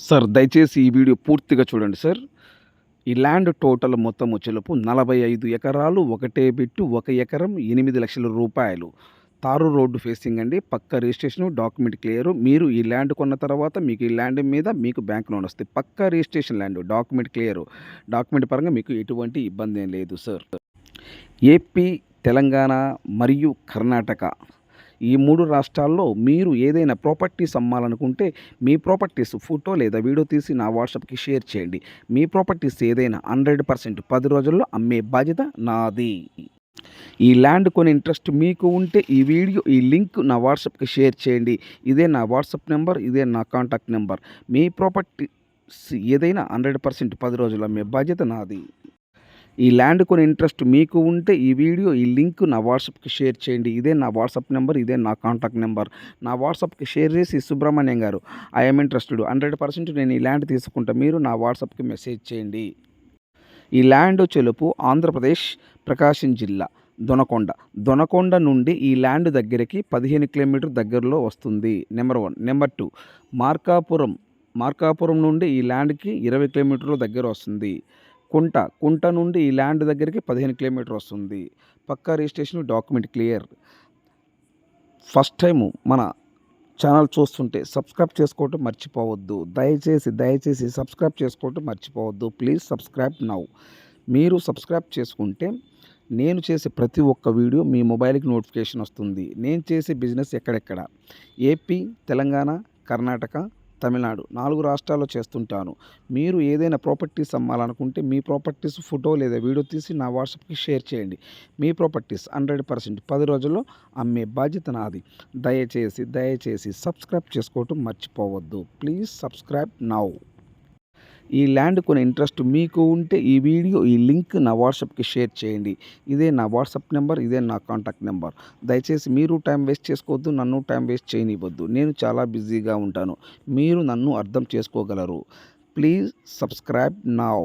Sir దయచేసి ఈ video పూర్తిగా చూడండి సార్. ఈ ల్యాండ్ టోటల్ మొత్తం వచ్చేలోపు 45 ఎకరాలు, ఒకటే బిట్టు, 1 ఎకరం 8,00,000 రూపాయలు. తారు రోడ్డు ఫేసింగ్ అండి. పక్కా రిజిస్ట్రేషను, డాక్యుమెంట్ క్లియరు. మీరు ఈ ల్యాండ్ కొన్న తర్వాత మీకు ఈ ల్యాండ్ మీద మీకు బ్యాంక్ లోన్ వస్తాయి. పక్కా registration land, document clear. Document పరంగా మీకు ఎటువంటి ఇబ్బంది ఏం లేదు సార్. ఏపీ, తెలంగాణ మరియు కర్ణాటక ఈ 3 రాష్ట్రాల్లో మీరు ఏదైనా ప్రాపర్టీస్ అమ్మాలనుకుంటే మీ ప్రాపర్టీస్ ఫోటో లేదా వీడియో తీసి నా వాట్సాప్కి షేర్ చేయండి. మీ ప్రాపర్టీస్ ఏదైనా 100% 10 రోజుల్లో అమ్మే బాధ్యత నాది. ఈ ల్యాండ్ కొని ఇంట్రెస్ట్ మీకు ఉంటే ఈ లింక్ నా వాట్సాప్కి షేర్ చేయండి. ఇదే నా వాట్సాప్ నెంబర్, ఇదే నా కాంటాక్ట్ నెంబర్. మీ ప్రాపర్టీస్ ఏదైనా 100% 10 రోజుల్లో అమ్మే బాధ్యత నాది. ఈ ల్యాండ్ కొని ఇంట్రెస్ట్ మీకు ఉంటే ఈ లింక్ నా వాట్సాప్కి షేర్ చేయండి. ఇదే నా వాట్సాప్ నెంబర్, ఇదే నా కాంటాక్ట్ నెంబర్. నా వాట్సాప్కి షేర్ చేసి సుబ్రహ్మణ్యం గారు ఐఎమ్ ఇంట్రెస్టెడ్ 100% నేను ఈ ల్యాండ్ తీసుకుంటా, మీరు నా వాట్సాప్కి మెసేజ్ చేయండి. ఈ ల్యాండ్ వచ్చేలోపు ఆంధ్రప్రదేశ్, ప్రకాశం జిల్లా, దొనకొండ నుండి ఈ ల్యాండ్ దగ్గరికి 15 కిలోమీటర్ దగ్గరలో వస్తుంది. నెంబర్ 1. నెంబర్ 2, మార్కాపురం నుండి ఈ ల్యాండ్కి 20 కిలోమీటర్ల దగ్గర వస్తుంది. కుంట నుండి ఈ ల్యాండ్ దగ్గరికి 15 కిలోమీటర్ వస్తుంది. పక్కా registration, document clear. First time మన ఛానల్ చూస్తుంటే సబ్స్క్రైబ్ చేసుకోవటం మర్చిపోవద్దు. దయచేసి సబ్స్క్రైబ్ చేసుకోవటం మర్చిపోవద్దు. Please subscribe now. మీరు సబ్స్క్రైబ్ చేసుకుంటే నేను చేసే ప్రతి ఒక్క వీడియో మీ మొబైల్కి నోటిఫికేషన్ వస్తుంది. నేను చేసే బిజినెస్ ఎక్కడెక్కడ ఏపీ, తెలంగాణ, కర్ణాటక, తమిళనాడు 4 రాష్ట్రాల్లో చేస్తుంటాను. మీరు ఏదైనా ప్రాపర్టీస్ అమ్మాలనుకుంటే మీ ప్రాపర్టీస్ ఫోటో లేదా వీడియో తీసి నా వాట్సాప్కి షేర్ చేయండి. మీ ప్రాపర్టీస్ 100% 10 రోజుల్లో అమ్మే బాధ్యత నాది. దయచేసి సబ్స్క్రైబ్ చేసుకోవటం మర్చిపోవద్దు. Please subscribe now. ఈ ల్యాండ్ కొని ఇంట్రెస్ట్ మీకు ఉంటే ఈ లింక్ నా వాట్సాప్కి షేర్ చేయండి. ఇదే నా వాట్సాప్ నెంబర్, ఇదే నా కాంటాక్ట్ నెంబర్. దయచేసి మీరు టైం వేస్ట్ చేసుకోవద్దు, నన్ను టైం వేస్ట్ చేయనివ్వద్దు. నేను చాలా బిజీగా ఉంటాను. మీరు నన్ను అర్థం చేసుకోగలరు. Please subscribe now.